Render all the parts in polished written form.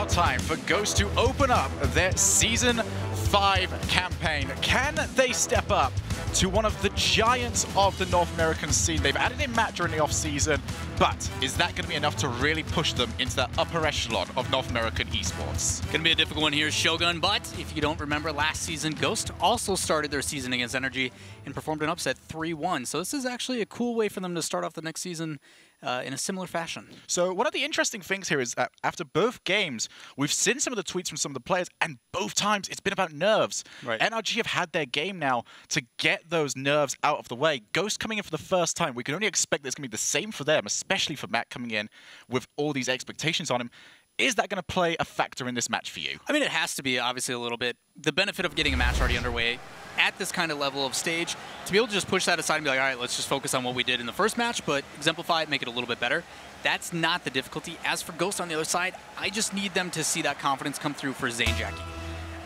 now time for Ghost to open up their Season 5 campaign. Can they step up to one of the giants of the North American scene? They've added in Matt during the off-season, but is that going to be enough to really push them into that upper echelon of North American esports? Going to be a difficult one here, Shogun, but if you don't remember last season, Ghost also started their season against NRG and performed an upset 3-1. So this is actually a cool way for them to start off the next season in a similar fashion. So one of the interesting things here is that after both games, we've seen some of the tweets from some of the players, and both times it's been about nerves. Right. NRG have had their game now to get those nerves out of the way. Ghost coming in for the first time, we can only expect that it's going to be the same for them, especially for Matt coming in with all these expectations on him. Is that going to play a factor in this match for you? I mean, it has to be, obviously, a little bit. The benefit of getting a match already underway at this kind of level of stage, to be able to just push that aside and be like, all right, let's just focus on what we did in the first match, but exemplify it, make it a little bit better. That's not the difficulty. As for Ghost on the other side, I just need them to see that confidence come through for Zane Jackie.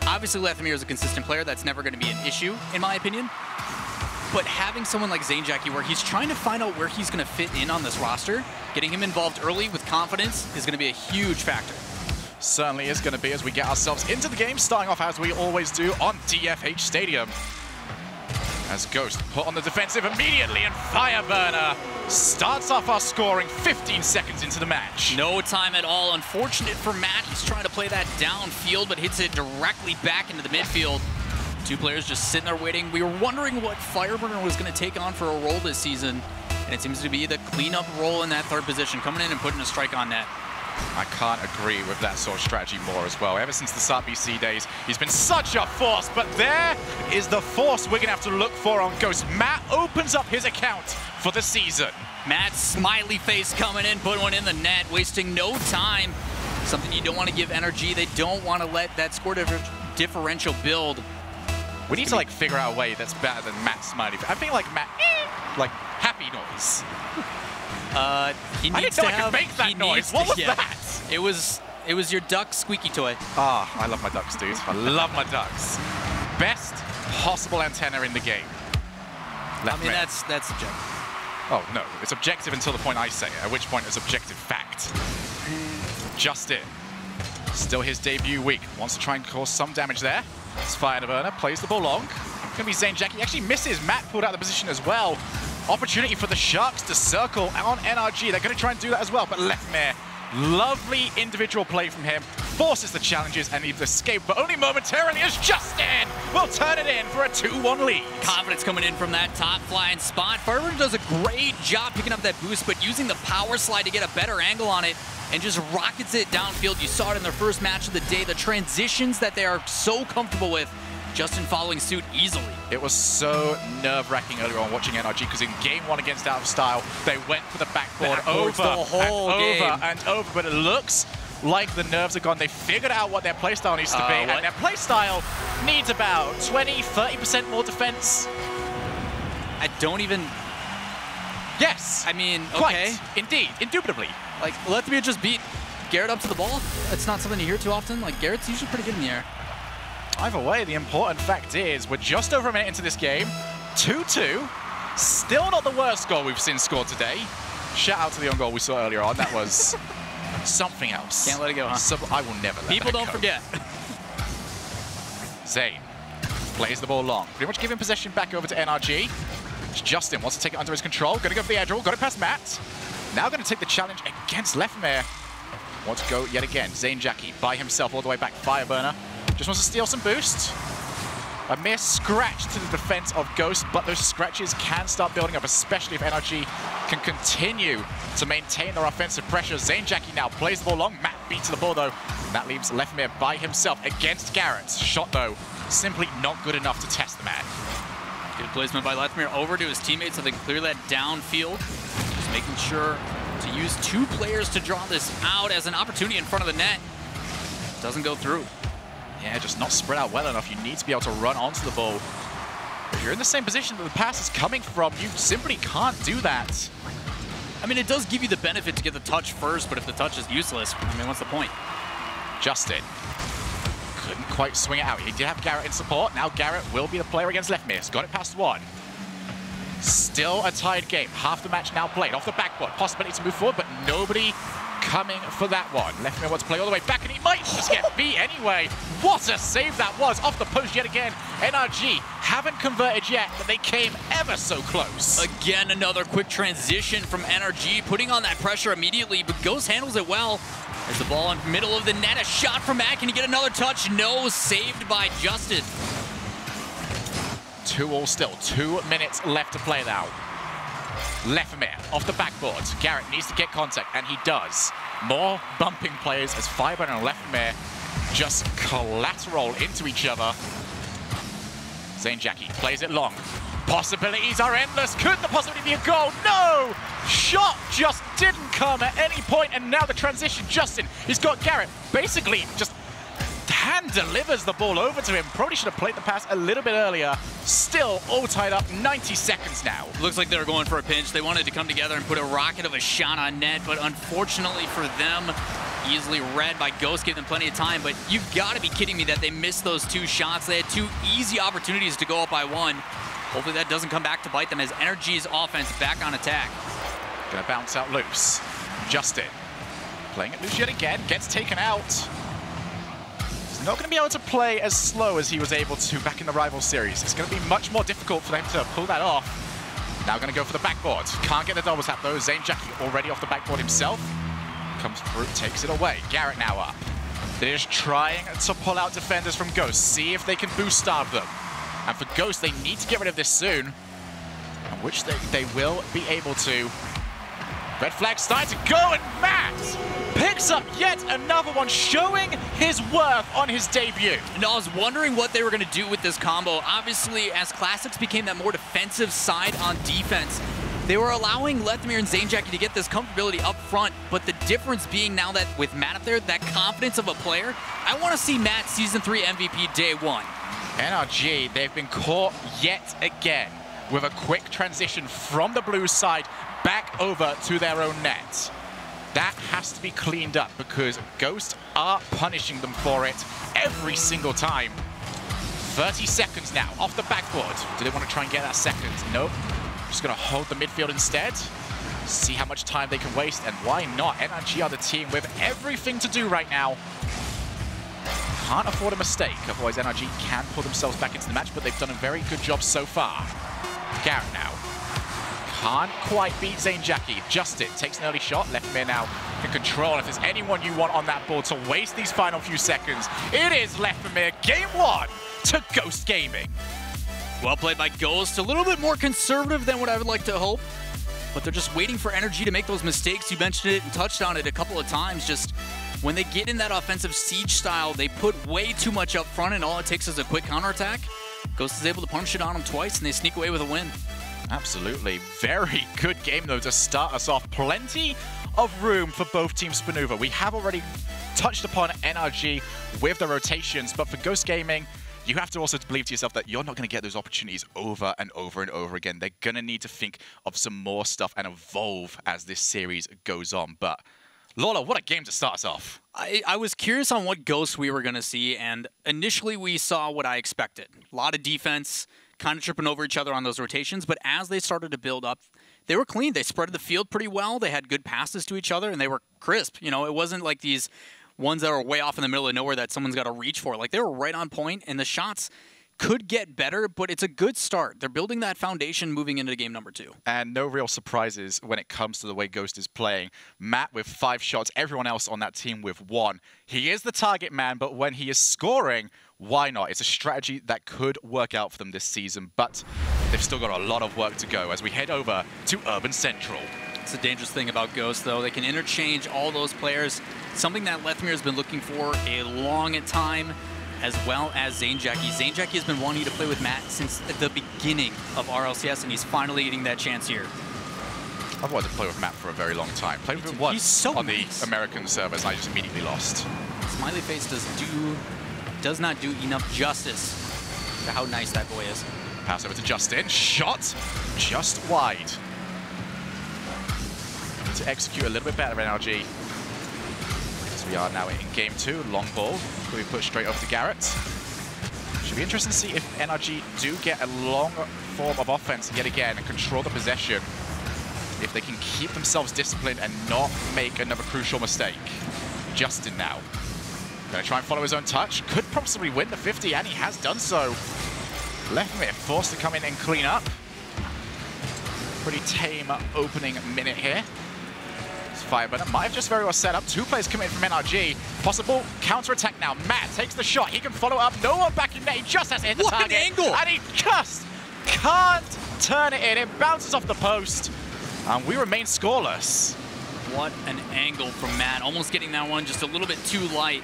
Obviously, Lethamyr is a consistent player. That's never going to be an issue, in my opinion. But having someone like Zane Jackie, where he's trying to find out where he's going to fit in on this roster, getting him involved early with confidence is going to be a huge factor. Certainly is going to be as we get ourselves into the game, starting off as we always do on DFH Stadium. As Ghost put on the defensive immediately, and Fireburner starts off our scoring 15 seconds into the match. No time at all. Unfortunate for Matt. He's trying to play that downfield, but hits it directly back into the midfield. Two players just sitting there waiting. We were wondering what Fireburner was going to take on for a role this season, and it seems to be the cleanup role in that third position, coming in and putting a strike on net. I can't agree with that sort of strategy more as well. Ever since the start BC days, he's been such a force, but there is the force we're going to have to look for on Ghost. Matt opens up his account for the season. Matt's smiley face coming in, putting one in the net, wasting no time. Something you don't want to give NRG. They don't want to let that score differential build. We need to like figure out a way that's better than Matt's smiley face. I think like Matt, like happy noise. He needs to have, make that noise. What was that? It was your duck squeaky toy. Ah, I love my ducks, dude. I love my ducks. Best possible antenna in the game. I mean, that's subjective. Oh, no. It's objective until the point I say it, at which point it's objective fact. Justin. Still his debut week. Wants to try and cause some damage there. It's Fireburner. Plays the ball long. Gonna be Zane Jackie. Actually misses. Matt pulled out of the position as well. Opportunity for the Sharks to circle on NRG. They're going to try and do that as well, but Lethamyr, lovely individual play from him, forces the challenges and he's escaped, but only momentarily as Justin will turn it in for a 2-1 lead. Confidence coming in from that top flying spot. Fireburner does a great job picking up that boost, but using the power slide to get a better angle on it and just rockets it downfield. You saw it in their first match of the day, the transitions that they are so comfortable with. Justin following suit easily. It was so nerve-wracking earlier on watching NRG because in game one against Out of Style, they went for the backboard over the whole and over, but it looks like the nerves are gone. They figured out what their playstyle needs to be, and their playstyle needs about 20-30% more defense. I don't even... Yes. I mean, okay. Quite. Indeed, indubitably. Like, Lethamyr just beat Garrett up to the ball. It's not something you hear too often. Like, Garrett's usually pretty good in the air. Either way, the important fact is we're just over a minute into this game. 2-2. Still not the worst goal we've seen scored today. Shout out to the own goal we saw earlier on. That was something else. Can't let it go, huh? I will never let People don't go. forget. Zane plays the ball long. Pretty much giving possession back over to NRG. Justin wants to take it under his control. Going to go for the edge roll. Got it past Matt. Now going to take the challenge against Lethamyr. Wants to go yet again. Zane Jackie by himself all the way back. Fireburner. Just wants to steal some boost. A mere scratch to the defense of Ghost, but those scratches can start building up, especially if NRG can continue to maintain their offensive pressure. Zane Jackie now plays the ball long. Matt beats the ball, though. And that leaves Lethamyr by himself against Garrett. Shot, though, simply not good enough to test the man. Good placement by Lethamyr over to his teammates so they can clear that downfield. Just making sure to use two players to draw this out as an opportunity in front of the net. Doesn't go through. Yeah, just not spread out well enough. You need to be able to run onto the ball. If you're in the same position that the pass is coming from, you simply can't do that. I mean, it does give you the benefit to get the touch first, but if the touch is useless, I mean, what's the point? Justin couldn't quite swing it out. He did have Garrett in support. Now Garrett will be the player against Lethamyr. He's got it past one. Still a tied game. Half the match now played. Off the backboard. Possibility to move forward, but nobody coming for that one. Left wants to play all the way back, and he might just get beat anyway. What a save that was off the post yet again. NRG haven't converted yet, but they came ever so close. Again, another quick transition from NRG, putting on that pressure immediately, but Ghost handles it well. There's the ball in the middle of the net, a shot from Matt. Can he get another touch? No, saved by Justin. 2-2 still, 2 minutes left to play now. Lefemir off the backboard. Garrett needs to get contact, and he does. More bumping players as Fiber and Lefemir just collateral into each other. Jackie plays it long. Possibilities are endless. Could the possibility be a goal? No! Shot just didn't come at any point, and now the transition. Justin, he's got Garrett basically just hand delivers the ball over to him. Probably should have played the pass a little bit earlier. Still all tied up, 90 seconds now. Looks like they were going for a pinch. They wanted to come together and put a rocket of a shot on net, but unfortunately for them, easily read by Ghost, gave them plenty of time. But you've got to be kidding me that they missed those 2 shots. They had 2 easy opportunities to go up by 1. Hopefully that doesn't come back to bite them as NRG's offense back on attack. Gonna bounce out loose. Justin playing it loose yet again, gets taken out. Not going to be able to play as slow as he was able to back in the rival series. It's going to be much more difficult for them to pull that off. Now going to go for the backboard. Can't get the double tap though. Jackie already off the backboard himself. Comes through, takes it away. Garrett now up. They're just trying to pull out defenders from Ghost. See if they can boost starve them. And for Ghost, they need to get rid of this soon. And which they will be able to. Red flag starting to go, and Matt picks up yet another one, showing his worth on his debut. And I was wondering what they were going to do with this combo. Obviously, as Classics became that more defensive side on defense, they were allowing Lethemir and Jackie to get this comfortability up front, but the difference being now that with Matt up there, that confidence of a player, I want to see Matt Season 3 MVP day 1. NRG, they've been caught yet again with a quick transition from the blue side back over to their own net. That has to be cleaned up because Ghost are punishing them for it every single time. 30 seconds now off the backboard. Do they want to try and get that second? Nope. Just going to hold the midfield instead. See how much time they can waste, and why not? NRG are the team with everything to do right now. Can't afford a mistake, otherwise NRG can pull themselves back into the match, but they've done a very good job so far. Garrett now. Can't quite beat Jackie. Justin takes an early shot. Lefemir now can control. If there's anyone you want on that board to waste these final few seconds, it is Lefemir. Game 1 to Ghost Gaming. Well played by Ghost. A little bit more conservative than what I would like to hope, but they're just waiting for NRG to make those mistakes. You mentioned it and touched on it a couple of times. Just when they get in that offensive siege style, they put way too much up front, and all it takes is a quick counterattack. Ghost is able to punish it on them twice, and they sneak away with a win. Absolutely. Very good game, though, to start us off. Plenty of room for both teams to maneuver. We have already touched upon NRG with the rotations, but for Ghost Gaming, you have to also believe to yourself that you're not going to get those opportunities over and over and over again. They're going to need to think of some more stuff and evolve as this series goes on. But Lola, what a game to start us off. I was curious on what Ghost we were going to see, and initially we saw what I expected. A lot of defense, kind of tripping over each other on those rotations, but as they started to build up, they were clean. They spread the field pretty well. They had good passes to each other, and they were crisp. You know, it wasn't like these ones that were way off in the middle of nowhere that someone's got to reach for. Like, they were right on point, and the shots could get better, but it's a good start. They're building that foundation moving into game number 2. And no real surprises when it comes to the way Ghost is playing. Matt with 5 shots, everyone else on that team with 1. He is the target man, but when he is scoring, why not? It's a strategy that could work out for them this season, but they've still got a lot of work to go as we head over to Urban Central. It's a dangerous thing about Ghost, though. They can interchange all those players, something that Lethemir has been looking for a long time, as well as Jackie. Jackie has been wanting to play with Matt since the beginning of RLCS, and he's finally getting that chance here. I've wanted to play with Matt for a very long time. Played with him once on the American servers, and I just immediately lost. Smiley Face does not do enough justice to how nice that boy is. Pass over to Justin. Shot just wide. Need to execute a little bit better, NRG. We are now in game 2. Long ball will be put straight over to Garrett. Should be interesting to see if NRG do get a long form of offense yet again and control the possession. if they can keep themselves disciplined and not make another crucial mistake. Justin now. Gonna try and follow his own touch. Could possibly win the 50, and he has done so. Lefmere forced to come in and clean up. Pretty tame opening minute here. Fireburner might have just very well set up. 2 players coming in from NRG. Possible counter-attack now. Matt takes the shot. He can follow up. No one back in there. He just has to hit the target. What an angle! And he just can't turn it in. It bounces off the post. And we remain scoreless. What an angle from Matt. Almost getting that one just a little bit too light.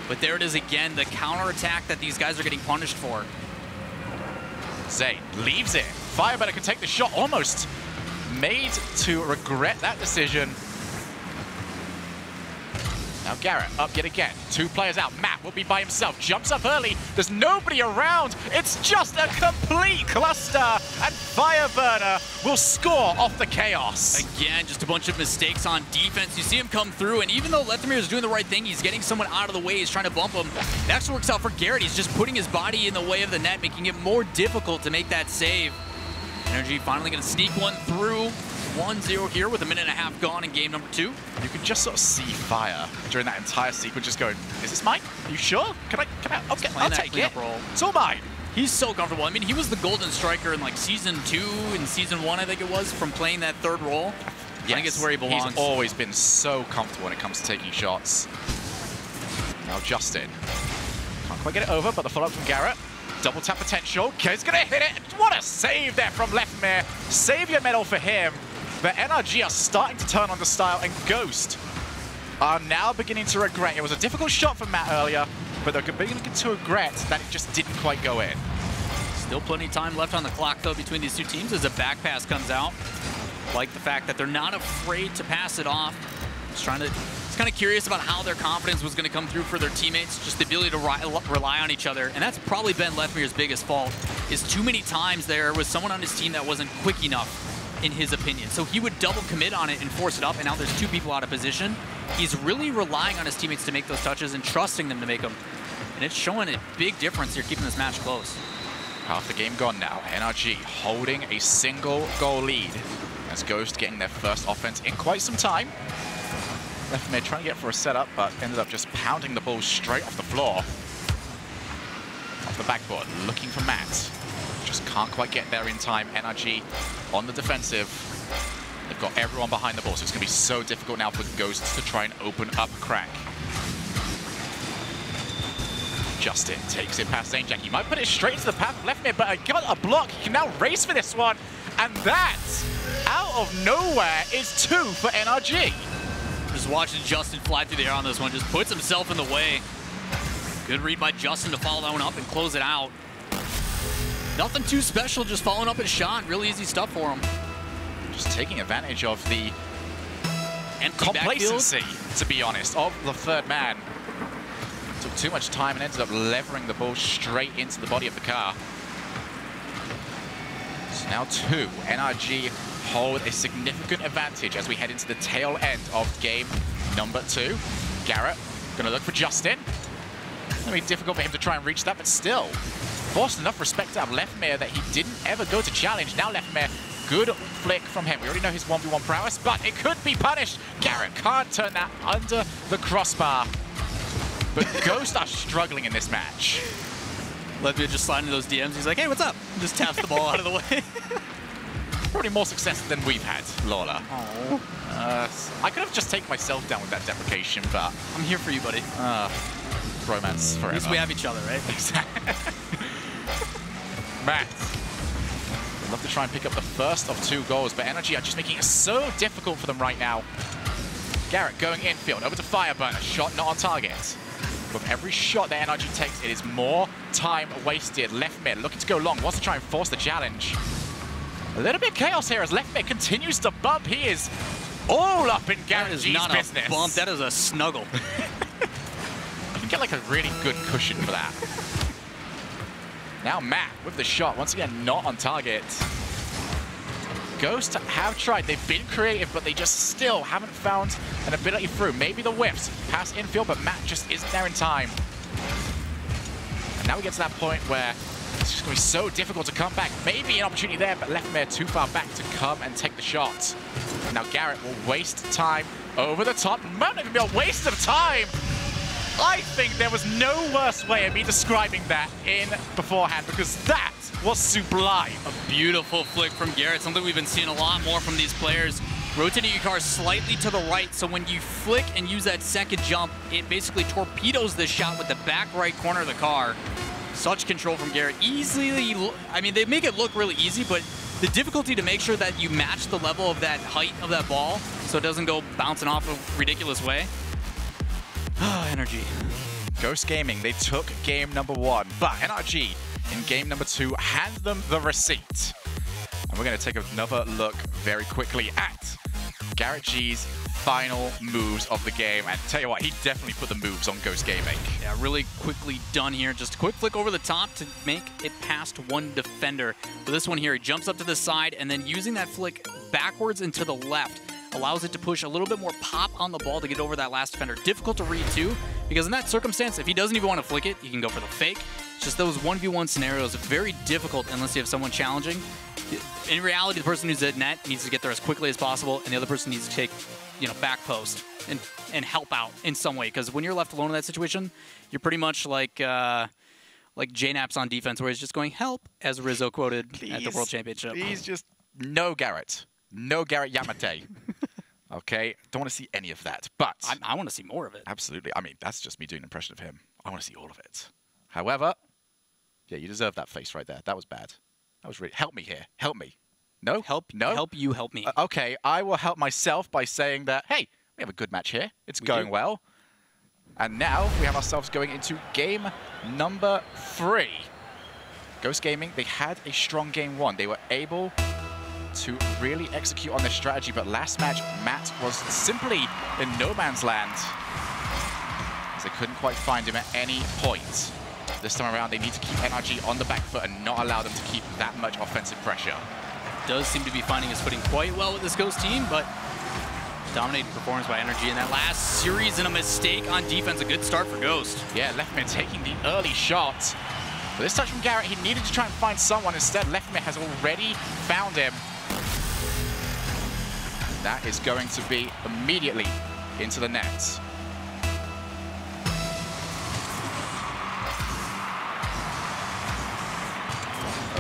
But there it is again, the counter-attack that these guys are getting punished for. Zay leaves it. Fireburner can take the shot. Almost made to regret that decision. Now Garrett up yet again. 2 players out. Matt will be by himself. Jumps up early. There's nobody around. It's just a complete cluster. And Fireburner will score off the chaos. Again, just a bunch of mistakes on defense. You see him come through, and even though Lethemir is doing the right thing, he's getting someone out of the way. He's trying to bump him. It actually works out for Garrett. He's just putting his body in the way of the net, making it more difficult to make that save. NRG finally going to sneak one through. 1-0 here with a minute and a half gone in game number 2. You can just sort of see Fire during that entire sequence just going, is this mine? Are you sure? Can I okay, I'll take it. Role. It's all mine. He's so comfortable. I mean, he was the golden striker in like season 2 and season 1, I think it was, from playing that 3rd role. Yes. I think it's where he belongs. He's always been so comfortable when it comes to taking shots. Now Justin. Can't quite get it over, but the follow-up from Garrett. Double tap potential. He's going to hit it. What a save there from Lefmere. Savior medal for him. But NRG are starting to turn on the style, and Ghost are now beginning to regret. It was a difficult shot from Matt earlier, but they're beginning to regret that it just didn't quite go in. Still plenty of time left on the clock, though, between these 2 teams as a back pass comes out. Like the fact that they're not afraid to pass it off. Just kind of curious about how their confidence was going to come through for their teammates. Just the ability to rely on each other. And that's probably been Lethmere's biggest fault, is too many times there was someone on his team that wasn't quick enough, in his opinion. So he would double commit on it and force it up, and now there's 2 people out of position. He's really relying on his teammates to make those touches and trusting them to make them. And it's showing a big difference here, keeping this match close. Half the game gone now. NRG holding a single goal lead as Ghost getting their first offense in quite some time. Lefmere trying to get for a setup, but ended up just pounding the ball straight off the floor. Off the backboard, looking for Matt. Just can't quite get there in time. NRG on the defensive. They've got everyone behind the ball, so it's going to be so difficult now for Ghosts to try and open up a crack. Justin takes it past Zainjack. He might put it straight into the path of Lefmere, but got a block. He can now race for this one. And that, out of nowhere, is 2 for NRG. Just watching Justin fly through the air on this one. Just puts himself in the way. Good read by Justin to follow that one up and close it out. Nothing too special, just following up his shot. Really easy stuff for him. Just taking advantage of the complacency, to be honest, of the 3rd man. Took too much time and ended up levering the ball straight into the body of the car. So now 2. NRG hold a significant advantage as we head into the tail end of game number 2. Garrett gonna look for Justin. It's gonna be difficult for him to try and reach that, but still. Forced enough respect out of Lefmere that he didn't ever go to challenge. Now Lefmere, good flick from him. We already know his 1v1 prowess, but it could be punished. Garrett can't turn that under the crossbar. But Ghost are struggling in this match. Lefmere just sliding those DMs. He's like, hey, what's up? Just taps the ball out of the way. Probably more success than we've had, Lola. Oh. I could have just taken myself down with that deprecation, but I'm here for you, buddy. Romance forever. At least we have each other, right? Exactly. Matt. I'd love to try and pick up the first of 2 goals, but NRG are just making it so difficult for them right now. Garrett going infield, over to Fireburner. Shot not on target. With every shot that NRG takes, it is more time wasted. Lefmere looking to go long, wants to try and force the challenge. A little bit of chaos here as Lefmere continues to bump. He is all up in Garrett G's business. That is not a bump, that is a snuggle. You can get like a really good cushion for that. Now Matt with the shot, once again not on target. Ghost have tried, they've been creative, but they just still haven't found an ability through. Maybe the whiffs, pass infield, but Matt just isn't there in time. And now we get to that point where it's just going to be so difficult to come back. Maybe an opportunity there, but Lefmere too far back to come and take the shot. Now Garrett will waste time over the top. Might not even be a waste of time. I think there was no worse way of me describing that in beforehand, because that was sublime. A beautiful flick from Garrett, something we've been seeing a lot more from these players. Rotating your car slightly to the right, so when you flick and use that second jump, it basically torpedoes the shot with the back right corner of the car. Such control from Garrett. Easily, I mean, they make it look really easy, but the difficulty to make sure that you match the level of that height of that ball so it doesn't go bouncing off a ridiculous way. NRG. Ghost Gaming, they took game number 1, but NRG in game number 2 hands them the receipt. And we're going to take another look very quickly at Garrett G's final moves of the game. And tell you what, he definitely put the moves on Ghost Gaming. Yeah, really quickly done here. Just a quick flick over the top to make it past one defender. But this one here, he jumps up to the side, and then using that flick backwards and to the left allows it to push a little bit more pop on the ball to get over that last defender. Difficult to read too, because in that circumstance, if he doesn't even want to flick it, he can go for the fake. It's just those 1v1 scenarios are very difficult unless you have someone challenging. In reality, the person who's at net needs to get there as quickly as possible, and the other person needs to take, you know, back post and help out in some way. Because when you're left alone in that situation, you're pretty much like J-Naps on defense, where he's just going, help, as Rizzo quoted at the World Championship. Please just no Garrett. No Garrett Yamate. Okay? Don't want to see any of that. But I want to see more of it. Absolutely. I mean, that's just me doing an impression of him. I want to see all of it. However, yeah, you deserve that face right there. That was bad. That was really... Help me here. Help me. No? Help you help me. Okay, I will help myself by saying that, hey, we have a good match here. It's going well. And now we have ourselves going into game number 3. Ghost Gaming, they had a strong game 1. They were able to really execute on their strategy, but last match, Matt was simply in no man's land, as they couldn't quite find him at any point. This time around, they need to keep NRG on the back foot and not allow them to keep that much offensive pressure. Does seem to be finding his footing quite well with this Ghost team, but dominating performance by NRG in that last series and a mistake on defense. A good start for Ghost. Yeah, Leftmere taking the early shot. But this touch from Garrett, he needed to try and find someone. Instead, Leftmere has already found him. That is going to be immediately into the net.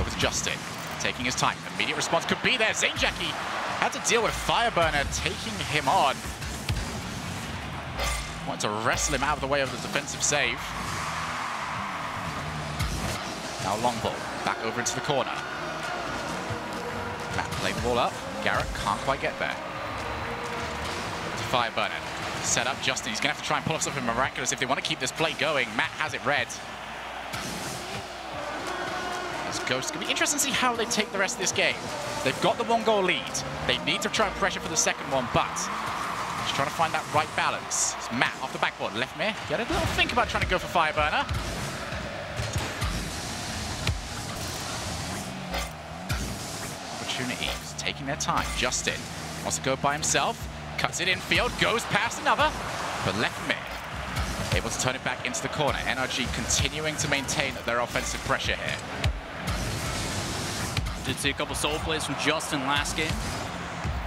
Over to Justin, taking his time. Immediate response could be there. Zainjaki had to deal with Fireburner taking him on. Wanted to wrestle him out of the way of the defensive save. Now long ball, back over into the corner. Matt playing the ball up. Garrett can't quite get there. To Fireburner. Set up Justin. He's going to have to try and pull off something miraculous if they want to keep this play going. Matt has it read. This Ghost. It's going to be interesting to see how they take the rest of this game. They've got the 1-goal lead. They need to try and pressure for the second one, but just trying to find that right balance. It's Matt off the backboard. Leftmere. He had a little think about trying to go for Fireburner. Opportunities, taking their time. Justin wants to go by himself, cuts it infield, goes past another, but Leftmere able to turn it back into the corner. NRG continuing to maintain their offensive pressure here. Did see a couple solo plays from Justin last game.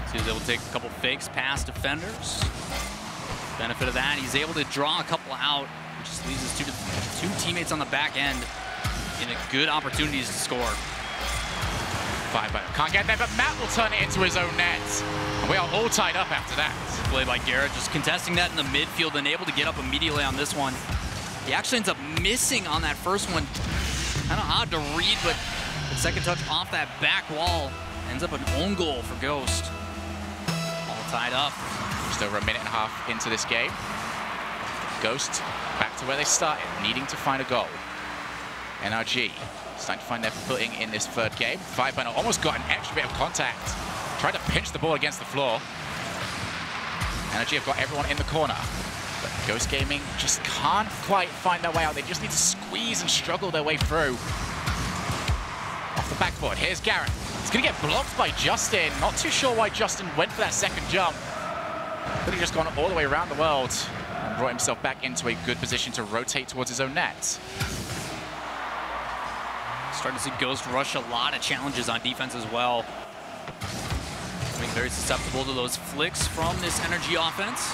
So he was able to take a couple fakes past defenders. Benefit of that, he's able to draw a couple out, which just leaves his two teammates on the back end in a good opportunities to score. Fireburner can't get there, but Matt will turn it into his own net. And we are all tied up after that. Play by Garrett, just contesting that in the midfield and able to get up immediately on this one. He actually ends up missing on that first one. Kind of odd to read, but the second touch off that back wall ends up an own goal for Ghost. All tied up. Just over a minute and a half into this game. Ghost back to where they started, needing to find a goal. NRG starting to find their footing in this third game. Fireburner almost got an extra bit of contact. Tried to pinch the ball against the floor. NRG have got everyone in the corner. But Ghost Gaming just can't quite find their way out. They just need to squeeze and struggle their way through. Off the backboard, here's Garrett. He's going to get blocked by Justin. Not too sure why Justin went for that second jump. But he just gone all the way around the world and brought himself back into a good position to rotate towards his own net. Starting to see Ghost rush a lot of challenges on defense as well. Coming very susceptible to those flicks from this NRG offense.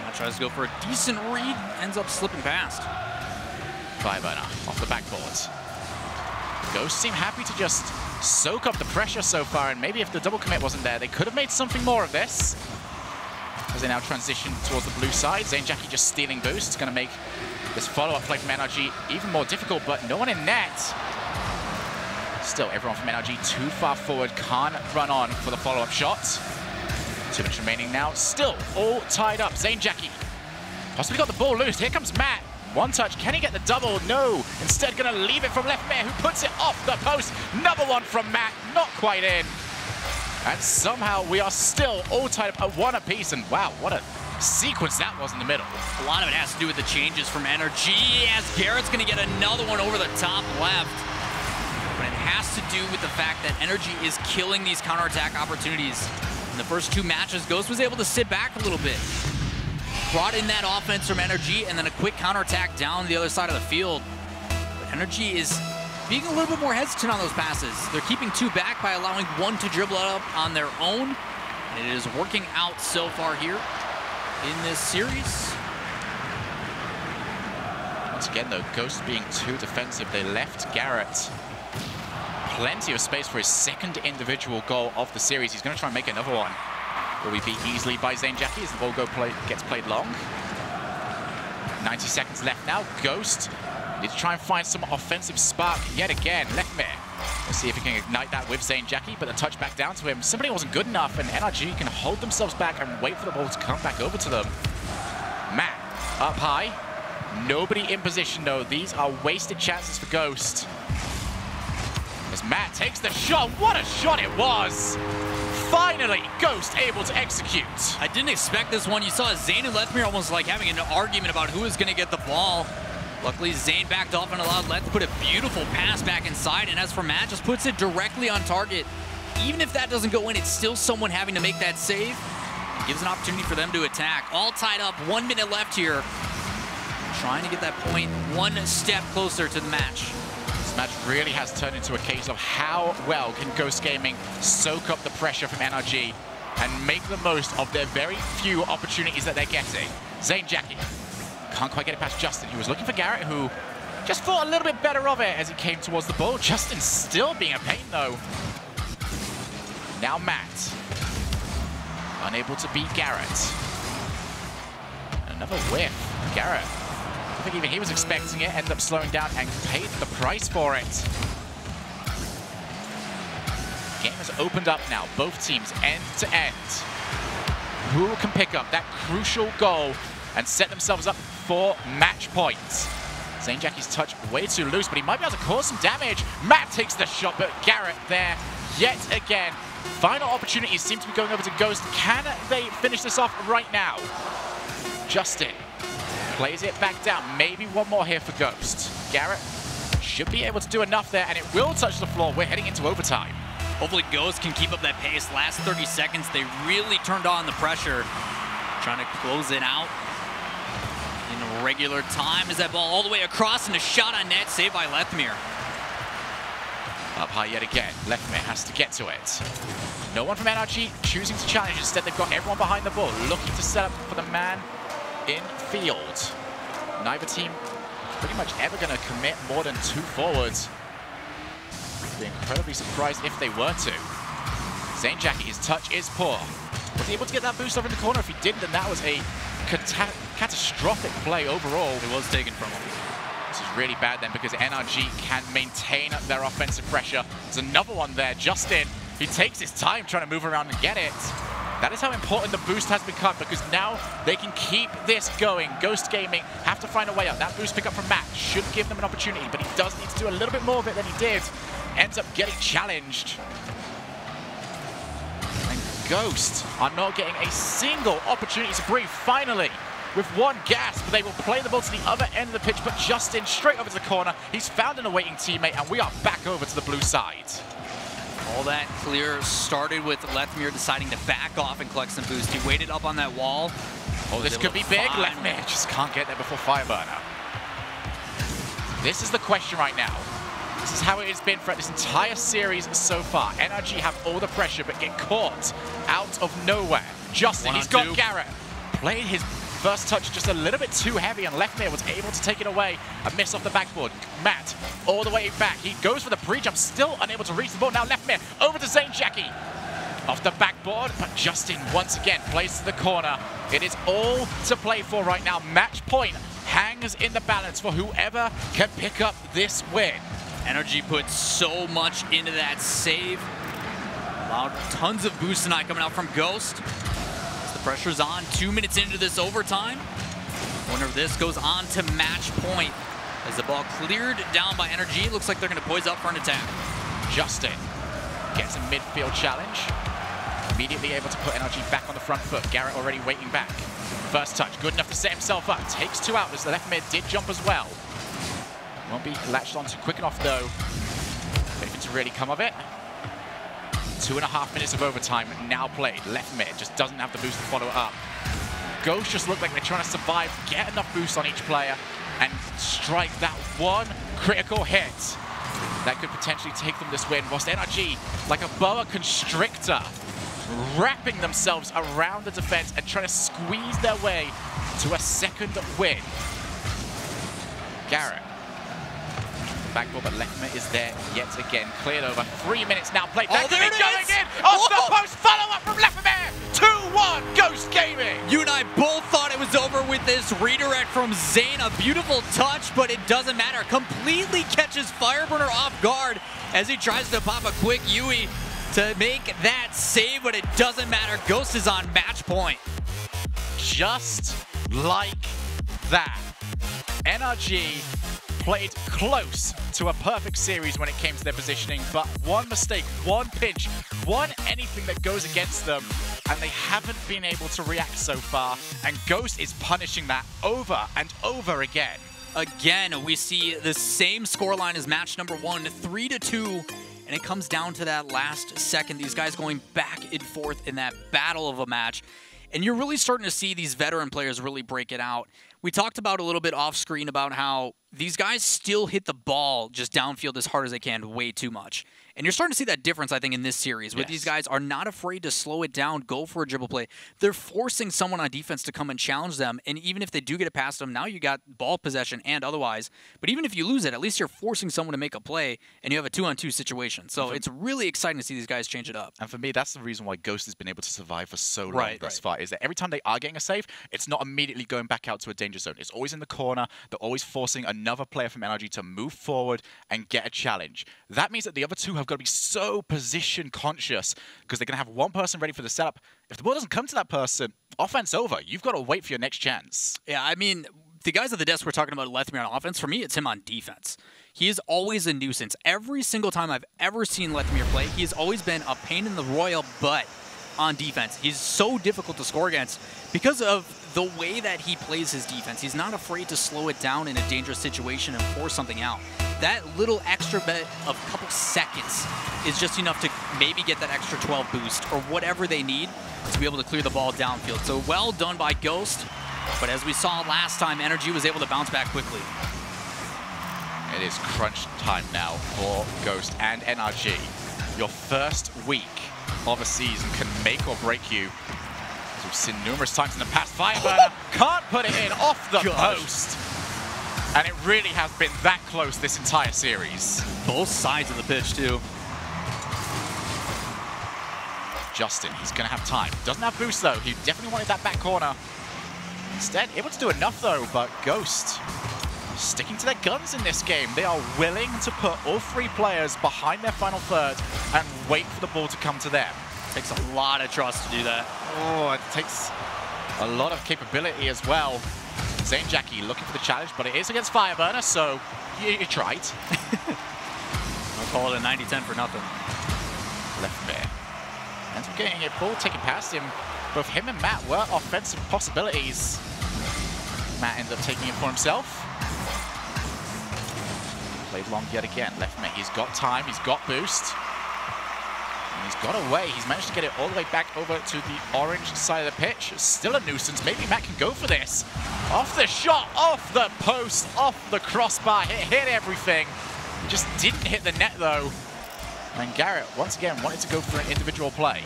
Matt tries to go for a decent read, ends up slipping past. Fireburner off the backboard. Ghosts seem happy to just soak up the pressure so far, and maybe if the double commit wasn't there, they could have made something more of this. As they now transition towards the blue side, Zainjaki just stealing boost. It's going to make this follow-up play from NRG even more difficult, but no one in net. Still, everyone from NRG too far forward, can't run on for the follow-up shot. 2 minutes remaining now, still all tied up. Zainjaki possibly got the ball loose. Here comes Matt. One touch, can he get the double? No, instead gonna leave it from Lefmere, who puts it off the post. Another one from Matt, not quite in. And somehow we are still all tied up at 1 apiece, and wow, what a sequence that was in the middle. A lot of it has to do with the changes from NRG, as Garrett's gonna get another one over the top left. But it has to do with the fact that NRG is killing these counterattack opportunities. In the first 2 matches, Ghost was able to sit back a little bit. Brought in that offense from NRG, and then a quick counterattack down the other side of the field. But NRG is being a little bit more hesitant on those passes. They're keeping 2 back by allowing 1 to dribble up on their own. And it is working out so far here in this series. Once again, though, Ghost being too defensive, they left Garrett plenty of space for his 2nd individual goal of the series. He's going to try and make another one. Will we beat easily by Zainjaki as the ball gets played long? 90 seconds left now. Ghost needs to try and find some offensive spark yet again. Lefmere. We'll see if he can ignite that with Zainjaki, but the touch back down to him simply wasn't good enough, and NRG can hold themselves back and wait for the ball to come back over to them. Matt up high. Nobody in position, though. These are wasted chances for Ghost. As Matt takes the shot. What a shot it was! Finally, Ghost able to execute. I didn't expect this one. You saw Zayn and Lethmere almost like having an argument about who is going to get the ball. Luckily, Zayn backed off and allowed Leth to put a beautiful pass back inside. And as for Matt, just puts it directly on target. Even if that doesn't go in, it's still someone having to make that save. It gives an opportunity for them to attack. All tied up, 1 minute left here. Trying to get that point 1 step closer to the match. This match really has turned into a case of how well can Ghost Gaming soak up the pressure from NRG and make the most of their very few opportunities that they're getting. Zainjaki can't quite get it past Justin. He was looking for Garrett, who just thought a little bit better of it as he came towards the ball. Justin still being a pain, though. Now Matt, unable to beat Garrett. Another whiff. Garrett, I think even he was expecting it, ended up slowing down and paid the price for it. Game has opened up now, both teams end to end. Who can pick up that crucial goal and set themselves up for match points? Zainjaki's touch way too loose, but he might be able to cause some damage. Matt takes the shot, but Garrett there yet again. Final opportunities seem to be going over to Ghost. Can they finish this off right now? Justin plays it back down. Maybe one more here for Ghost. Garrett should be able to do enough there, and it will touch the floor. We're heading into overtime. Hopefully Ghost can keep up that pace. Last 30 seconds, they really turned on the pressure. Trying to close it out in regular time. Is that ball all the way across, and a shot on net, saved by Lethmere. Up high yet again. Lefmere has to get to it. No one from NRG choosing to challenge. Instead, they've got everyone behind the ball, looking to set up for the man in field. Neither team pretty much ever going to commit more than 2 forwards. I'd be incredibly surprised if they were to. Zainjaki, his touch is poor. Was he able to get that boost over in the corner? If he didn't, then that was a catastrophic play overall. It was taken from him. This is really bad then, because NRG can maintain their offensive pressure. There's another one there. Justin, he takes his time trying to move around and get it. That is how important the boost has become, because now they can keep this going. Ghost Gaming have to find a way out. That boost pickup from Matt should give them an opportunity, but he does need to do a little bit more of it than he did. Ends up getting challenged. And Ghost are not getting a single opportunity to breathe. Finally, with one gasp, they will play the ball to the other end of the pitch, but Justin straight over to the corner. He's found an awaiting teammate, and we are back over to the blue side. All that clear started with Lethmere deciding to back off and collect some boost. He waited up on that wall. Oh, this could be big. Lethmere just can't get there before Fireburner. This is the question right now. This is how it has been throughout this entire series so far. NRG have all the pressure, but get caught out of nowhere. Justin, he's got Garrett. Played his first touch just a little bit too heavy, and Lefmir was able to take it away. A miss off the backboard. Matt, all the way back. He goes for the pre-jump, still unable to reach the ball. Now Lefmir over to Zane Jackie. Off the backboard, but Justin once again plays to the corner. It is all to play for right now. Match point hangs in the balance for whoever can pick up this win. NRG put so much into that save. Allowed tons of boost tonight coming out from Ghost. As the pressure's on, 2 minutes into this overtime. Winner of this goes on to match point. As the ball cleared down by NRG, looks like they're going to poise up for an attack. Justin gets a midfield challenge. Immediately able to put NRG back on the front foot. Garrett already waiting back. First touch, good enough to set himself up. Takes two out as the left mid did jump as well. Won't be latched onto quick enough though. Anything to really come of it. 2.5 minutes of overtime now played. Left mid just doesn't have the boost to follow it up. Ghost just look like they're trying to survive, get enough boost on each player, and strike that one critical hit that could potentially take them this win. Whilst NRG, like a boa constrictor, wrapping themselves around the defense and trying to squeeze their way to a second win. Garrett. Backboard, but Lefmir is there yet again. Cleared over. 3 minutes now played. That could be going in! Off the post! Follow-up from Lefmir! 2-1 Ghost Gaming! You and I both thought it was over with this redirect from Zane. A beautiful touch, but it doesn't matter. Completely catches Fireburner off guard as he tries to pop a quick Yui to make that save, but it doesn't matter. Ghost is on match point. Just like that. NRG played close to a perfect series when it came to their positioning, but one mistake, one pinch, one anything that goes against them, and they haven't been able to react so far, and Ghost is punishing that over and over again. Again, we see the same scoreline as match number 1, 3-2, and it comes down to that last second. These guys going back and forth in that battle of a match, and you're really starting to see these veteran players really break it out. We talked about a little bit off screen about how these guys still hit the ball just downfield as hard as they can way too much. And you're starting to see that difference, I think, in this series, where these guys are not afraid to slow it down, go for a dribble play. They're forcing someone on defense to come and challenge them, and even if they do get it past them, now you got ball possession and otherwise. But even if you lose it, at least you're forcing someone to make a play, and you have a 2-on-2 situation. So it's really exciting to see these guys change it up. And for me, that's the reason why Ghost has been able to survive for so long thus far, is that every time they are getting a save, it's not immediately going back out to a danger zone. It's always in the corner. They're always forcing another player from NRG to move forward and get a challenge. That means that the other two have got to be so position conscious because they're going to have one person ready for the setup. If the ball doesn't come to that person, offense over. You've got to wait for your next chance. Yeah, I mean, the guys at the desk were talking about Lefmir on offense. For me, it's him on defense. He is always a nuisance. Every single time I've ever seen Lefmir play, he has always been a pain in the royal butt on defense. He's so difficult to score against because of the way that he plays his defense. He's not afraid to slow it down in a dangerous situation and force something out. That little extra bit of a couple seconds is just enough to maybe get that extra 12 boost or whatever they need to be able to clear the ball downfield. So well done by Ghost, but as we saw last time, NRG was able to bounce back quickly. It is crunch time now for Ghost and NRG. Your first week of a season can make or break you. As we've seen numerous times in the past, Fireburner can't put it in off the post. And it really has been that close this entire series. Both sides of the pitch, too. Justin, he's going to have time. Doesn't have boost, though. He definitely wanted that back corner. Instead, able to do enough, though, but Ghost sticking to their guns in this game. They are willing to put all three players behind their final third and wait for the ball to come to them. Takes a lot of trust to do that. Oh, it takes a lot of capability as well. Zane Jackie looking for the challenge, but it is against Fireburner, so you tried. I'll call it a 90-10 for nothing. Lefmir ends up getting a ball taken past him. Both him and Matt were offensive possibilities. Matt ended up taking it for himself. Played long yet again. Lefmir, he's got time, he's got boost. And he's got away. He's managed to get it all the way back over to the orange side of the pitch. Still a nuisance. Maybe Matt can go for this. Off the shot, off the post, off the crossbar. Hit everything. Just didn't hit the net, though. And Garrett, once again, wanted to go for an individual play.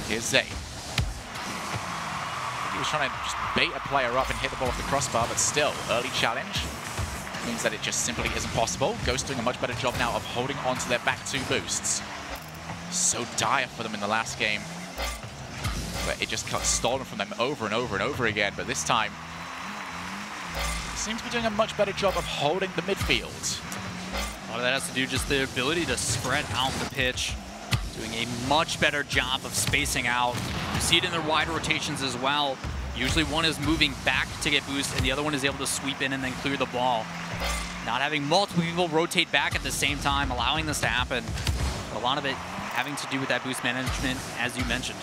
Here's Zane. He was trying to just bait a player up and hit the ball off the crossbar, but still, early challenge means that it just simply isn't possible. Ghost doing a much better job now of holding on to their back two boosts. So dire for them in the last game. But it just got stolen from them over and over and over again. But this time, seems to be doing a much better job of holding the midfield. A lot of that has to do just the ability to spread out the pitch. Doing a much better job of spacing out. You see it in their wide rotations as well. Usually one is moving back to get boost and the other one is able to sweep in and then clear the ball. Not having multiple people rotate back at the same time, allowing this to happen. But a lot of it having to do with that boost management, as you mentioned.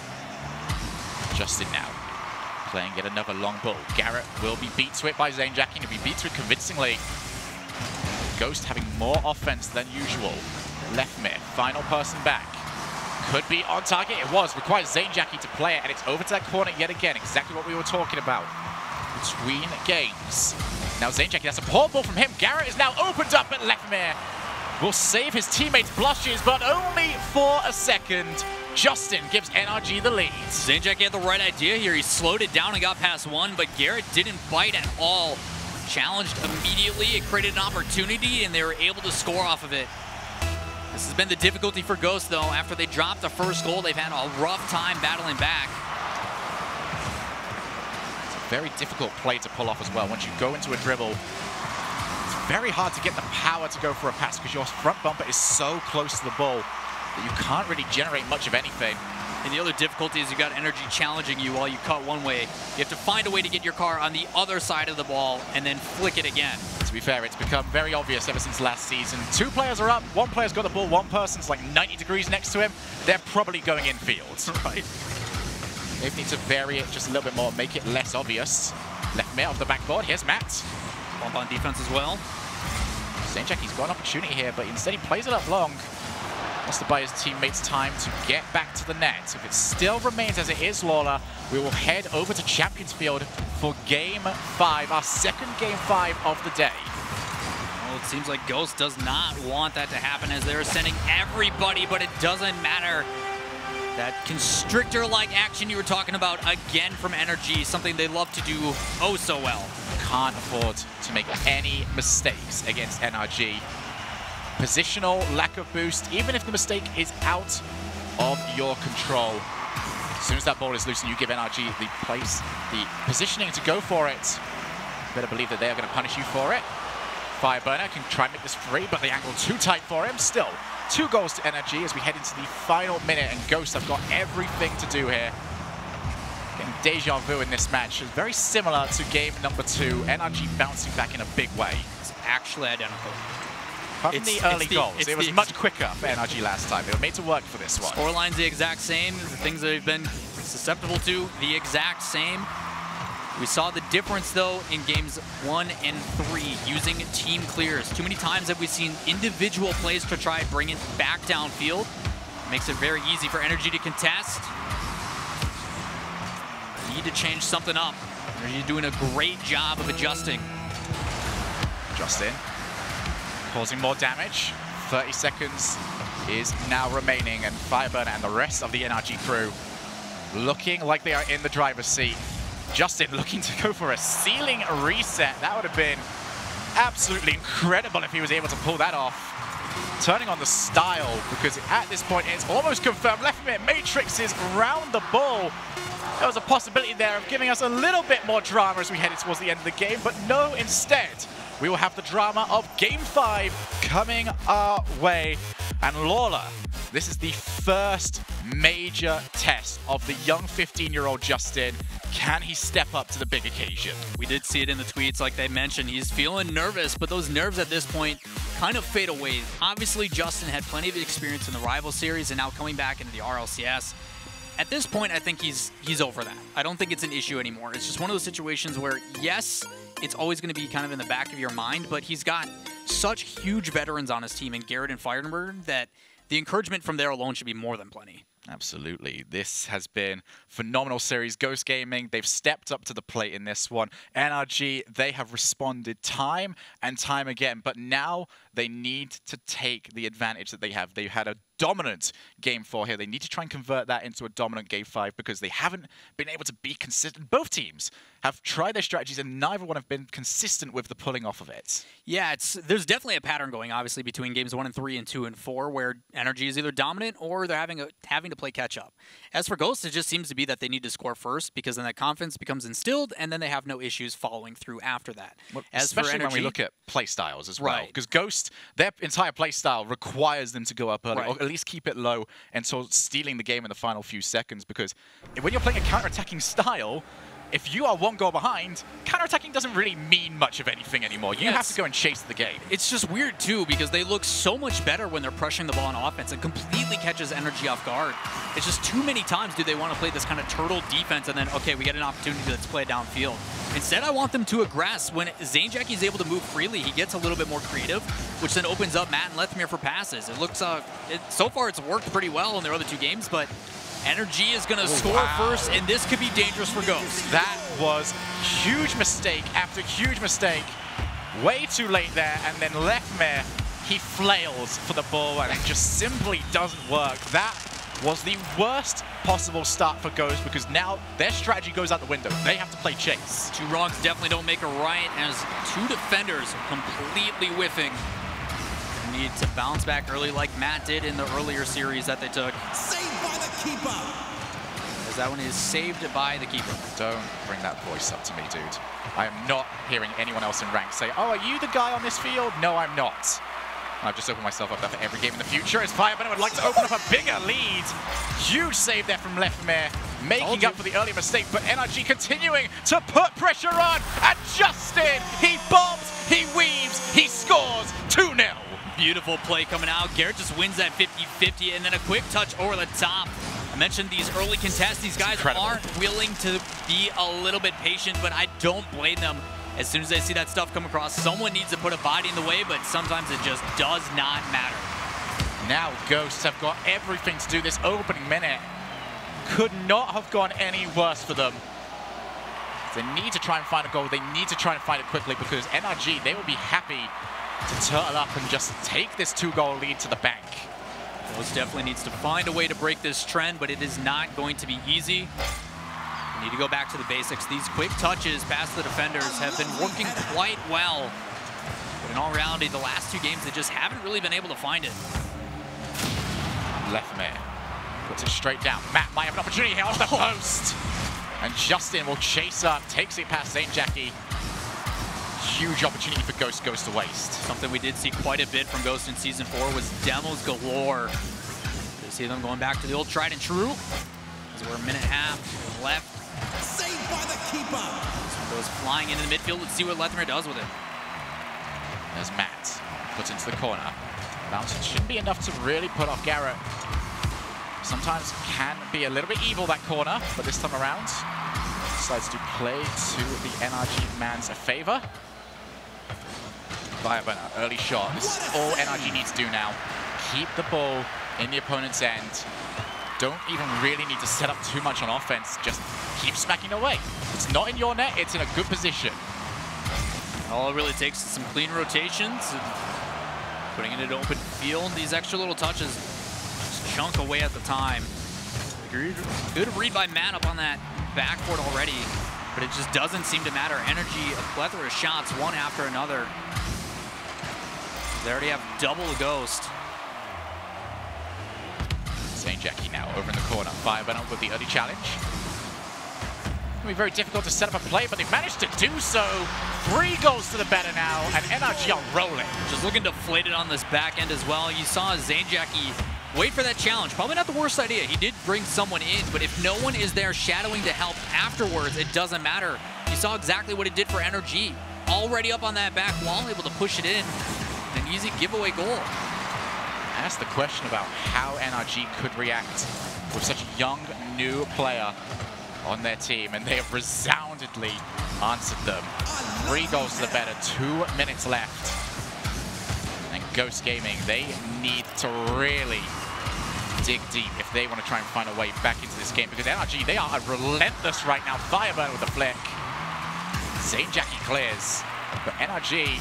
Justin now playing yet another long ball. Garrett will be beat to it by Zane Jacking, and be beat to it convincingly. Ghost having more offense than usual. Left mid, final person back. Could be on target. It was. Requires Zane Jackie to play it, and it's over to that corner yet again. Exactly what we were talking about between games. Now Zane Jackie, that's a poor ball from him. Garrett is now opened up at left mid. Will save his teammates' blushes, but only for a second. Justin gives NRG the lead. Zane Jackie had the right idea here. He slowed it down and got past one, but Garrett didn't bite at all. Challenged immediately. It created an opportunity, and they were able to score off of it. This has been the difficulty for Ghost, though. After they dropped the first goal, they've had a rough time battling back. It's a very difficult play to pull off as well. Once you go into a dribble, it's very hard to get the power to go for a pass because your front bumper is so close to the ball that you can't really generate much of anything. And the other difficulty is you got NRG challenging you while you cut one way. You have to find a way to get your car on the other side of the ball and then flick it again. To be fair, it's become very obvious ever since last season. Two players are up, one player's got the ball, one person's like 90 degrees next to him. They're probably going in fields. Right. They need to vary it just a little bit more, make it less obvious. Left mid off the backboard, here's Matt. Bump on defense as well. Zane Jackie's got an opportunity here, but instead he plays it up long. Wants to buy his teammates time to get back to the net. If it still remains as it is, Lawler, we will head over to Champions Field for Game 5, our second Game 5 of the day. Well, it seems like Ghost does not want that to happen as they're sending everybody, but it doesn't matter. That constrictor-like action you were talking about again from NRG, something they love to do oh so well. Can't afford to make any mistakes against NRG. Positional, lack of boost, even if the mistake is out of your control. As soon as that ball is loose and you give NRG the place, the positioning to go for it, you better believe that they are going to punish you for it. Fireburner can try and make this free, but the angle too tight for him. Still, 2 goals to NRG as we head into the final minute, and Ghost have got everything to do here. Getting deja vu in this match is very similar to game number 2. NRG bouncing back in a big way. It's actually identical. Apart from the early goals, it was much quicker for NRG last time. They were made to work for this one. Scoreline's the exact same. The things that they've been susceptible to, the exact same. We saw the difference, though, in games 1 and 3, using team clears. Too many times have we seen individual plays to try and bring it back downfield. It makes it very easy for NRG to contest. Need to change something up. NRG doing a great job of adjusting. Justin causing more damage. 30 seconds is now remaining, and Fireburner and the rest of the NRG crew looking like they are in the driver's seat. Justin looking to go for a ceiling reset. That would have been absolutely incredible if he was able to pull that off. Turning on the style, because at this point it's almost confirmed. Left mid matrixes round the ball. There was a possibility there of giving us a little bit more drama as we headed towards the end of the game, but no, instead we will have the drama of Game 5 coming our way. And Lawler, this is the first major test of the young 15-year-old Justin. Can he step up to the big occasion? We did see it in the tweets, like they mentioned. He's feeling nervous, but those nerves at this point kind of fade away. Obviously, Justin had plenty of experience in the rival series and now coming back into the RLCS. At this point, I think he's over that. I don't think it's an issue anymore. It's just one of those situations where, yes, it's always going to be kind of in the back of your mind, but he's got such huge veterans on his team in Garrett and Fireburner that the encouragement from there alone should be more than plenty. Absolutely. This has been phenomenal series. Ghost Gaming, they've stepped up to the plate in this one. NRG, they have responded time and time again, but now they need to take the advantage that they have. They've had a dominant Game 4 here. They need to try and convert that into a dominant Game 5 because they haven't been able to be consistent. Both teams have tried their strategies and neither one have been consistent with the pulling off of it. Yeah, there's definitely a pattern going, obviously, between games 1 and 3 and 2 and 4, where NRG is either dominant or they're having to play catch up. As for Ghost, it just seems to be that they need to score first because then that confidence becomes instilled and then they have no issues following through after that. Well, as especially for NRG, when we look at play styles as well. Right. Because Ghost, their entire play style requires them to go up early, Right. or at least keep it low until stealing the game in the final few seconds. Because when you're playing a counter-attacking style, if you are one goal behind, counter-attacking doesn't really mean much of anything anymore. You have to go and chase the game. It's just weird, too, because they look so much better when they're pressuring the ball on offense. It completely catches NRG off guard. It's just too many times do they want to play this kind of turtle defense and then, okay, we get an opportunity to play it downfield. Instead, I want them to aggress. When Zainjaki is able to move freely, he gets a little bit more creative, which then opens up Matt and Lethmir for passes. It looks, so far it's worked pretty well in their other two games, but NRG is going to score first, and this could be dangerous for Ghost. That was huge mistake after huge mistake. Way too late there, and then Lethmir, he flails for the ball, and it just simply doesn't work. That was the worst possible start for Ghost because now their strategy goes out the window. They have to play chase. Two wrongs definitely don't make a right, as two defenders completely whiffing. Need to bounce back early like Matt did in the earlier series that they took. Saved by the keeper. As that one is saved by the keeper. Don't bring that voice up to me, dude. I am not hearing anyone else in rank say, oh, are you the guy on this field? No, I'm not. I've just opened myself up there for every game in the future as Firebender would like to open up a bigger lead. Huge save there from Lethmir, making up for the earlier mistake, but NRG continuing to put pressure on. And Justin, he bombs, he weaves, he scores 2-0. Beautiful play coming out. Garrett just wins that 50-50, and then a quick touch over the top. I mentioned these early contests. These guys aren't willing to be a little bit patient, but I don't blame them. As soon as they see that stuff come across, someone needs to put a body in the way, but sometimes it just does not matter. Now Ghosts have got everything to do this opening minute. Could not have gone any worse for them. They need to try and find a goal. They need to try and find it quickly because NRG, they will be happy to turtle up and just take this 2-goal lead to the bank. Ghost definitely needs to find a way to break this trend, but it is not going to be easy. We need to go back to the basics. These quick touches past the defenders have been working quite well. But in all reality, the last two games, they just haven't really been able to find it. Lethmir puts it straight down. Matt might have an opportunity here off the post. And Justin will chase up, takes it past Zainjaki. Huge opportunity for Ghost goes to waste. Something we did see quite a bit from Ghost in Season 4 was demos galore. You see them going back to the old tried and true. As we're a minute and a half left. Saved by the keeper. Goes flying into the midfield. Let's see what Lethmir does with it. There's Matt. Puts into the corner. Bouncing shouldn't be enough to really put off Garrett. Sometimes can be a little bit evil, that corner, but this time around decides to play to the NRG man's favor. Firebender, early shot. This is all NRG needs to do now. Keep the ball in the opponent's end. Don't even really need to set up too much on offense. Just keep smacking away. It's not in your net, it's in a good position. All it really takes is some clean rotations and putting it in an open field. These extra little touches just chunk away at the time. Good read by Matt up on that backboard already, but it just doesn't seem to matter. NRG, a plethora of shots, one after another. They already have double the Ghost. Zainjaki now over in the corner. Firebender with the early challenge. It'll be very difficult to set up a play, but they've managed to do so. 3 goals to the better now, and NRG are rolling. Just looking to deflate it on this back end as well. You saw Zainjaki wait for that challenge. Probably not the worst idea. He did bring someone in, but if no one is there shadowing to help afterwards, it doesn't matter. You saw exactly what it did for NRG. Already up on that back wall, able to push it in. An easy giveaway goal. Ask the question about how NRG could react with such a young, new player on their team, and they have resoundingly answered them. 3 goals to the better, 2 minutes left. And Ghost Gaming, they need to really dig deep if they want to try and find a way back into this game, because NRG, they are relentless right now. Fireburn with the flick. Zane Jackie clears. But NRG,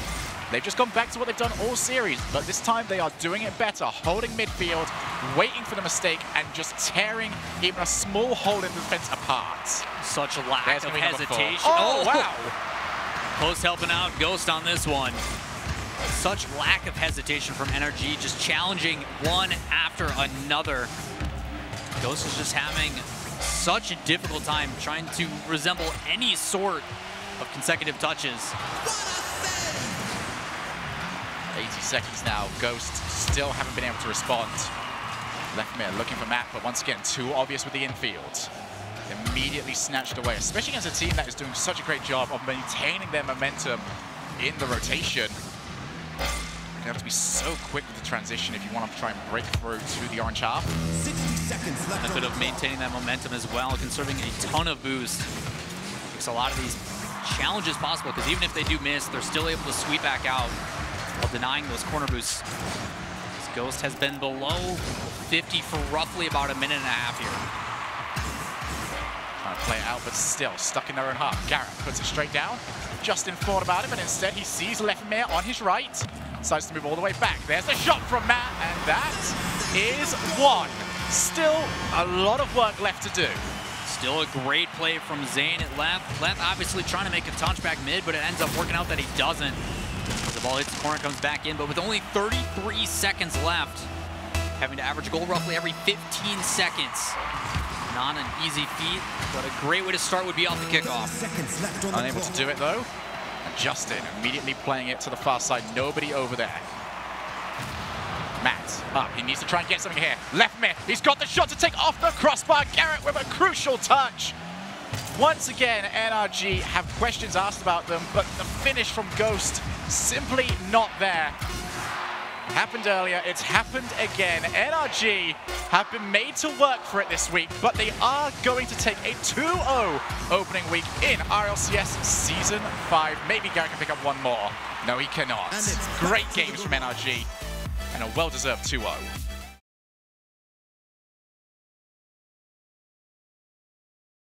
they've just gone back to what they've done all series, but this time they are doing it better, holding midfield, waiting for the mistake, and just tearing even a small hole in the defense apart. Such a lack of hesitation. Oh, wow. Post helping out Ghost on this one. Such lack of hesitation from NRG, just challenging one after another. Ghost is just having such a difficult time trying to resemble any sort of consecutive touches. 80 seconds now. Ghost still haven't been able to respond. Left mid looking for Matt, but once again, too obvious with the infield. Immediately snatched away, especially as a team that is doing such a great job of maintaining their momentum in the rotation. You have to be so quick with the transition if you want to try and break through to the orange half. 60 seconds left. Benefit of maintaining that momentum as well, conserving a ton of boost. Makes a lot of these challenges possible, because even if they do miss, they're still able to sweep back out while denying those corner boosts. This Ghost has been below 50 for roughly about a minute and a half here. Trying to play it out, but still stuck in their own half. Garrett puts it straight down. Justin thought about it, but instead he sees Lefemere on his right. Decides to move all the way back. There's the shot from Matt, and that is one. Still a lot of work left to do. Still a great play from Zane at left. Left obviously trying to make a touchback mid, but it ends up working out that he doesn't. The ball hits the corner, comes back in, but with only 33 seconds left, having to average a goal roughly every 15 seconds. Not an easy feat, but a great way to start would be off the kickoff. Unable to do it though. And Justin immediately playing it to the far side. Nobody over there. Matt up. He needs to try and get something here. Left mid. He's got the shot to take off the crossbar. Garrett with a crucial touch. Once again, NRG have questions asked about them, but the finish from Ghost simply not there. Happened earlier, it's happened again. NRG have been made to work for it this week, but they are going to take a 2-0 opening week in RLCS Season 5. Maybe Garrett can pick up one more. No, he cannot. Great games from NRG and a well-deserved 2-0.